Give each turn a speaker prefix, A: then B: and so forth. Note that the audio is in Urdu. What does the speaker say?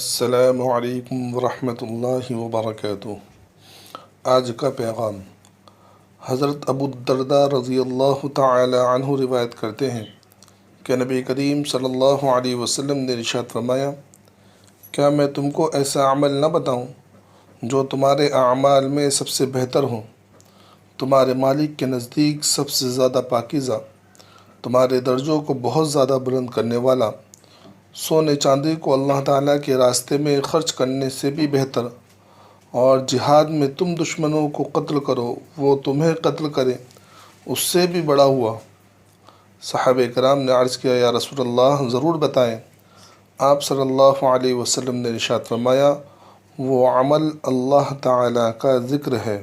A: السلام علیکم ورحمۃ اللہ وبرکاتہ۔ آج کا پیغام۔ حضرت ابو الدرداء رضی اللہ تعالی عنہ روایت کرتے ہیں کہ نبی کریم صلی اللہ علیہ وسلم نے ارشاد فرمایا، کیا میں تم کو ایسا عمل نہ بتاؤں جو تمہارے اعمال میں سب سے بہتر ہو، تمہارے مالک کے نزدیک سب سے زیادہ پاکیزہ، تمہارے درجوں کو بہت زیادہ بلند کرنے والا، سونے چاندی کو اللہ تعالیٰ کے راستے میں خرچ کرنے سے بھی بہتر، اور جہاد میں تم دشمنوں کو قتل کرو وہ تمہیں قتل کرے اس سے بھی بڑا ہوا۔ صحابہ کرام نے عرض کیا، یا رسول اللہ ضرور بتائیں۔ آپ صلی اللہ علیہ وسلم نے ارشاد فرمایا، وہ عمل اللہ تعالیٰ کا ذکر ہے۔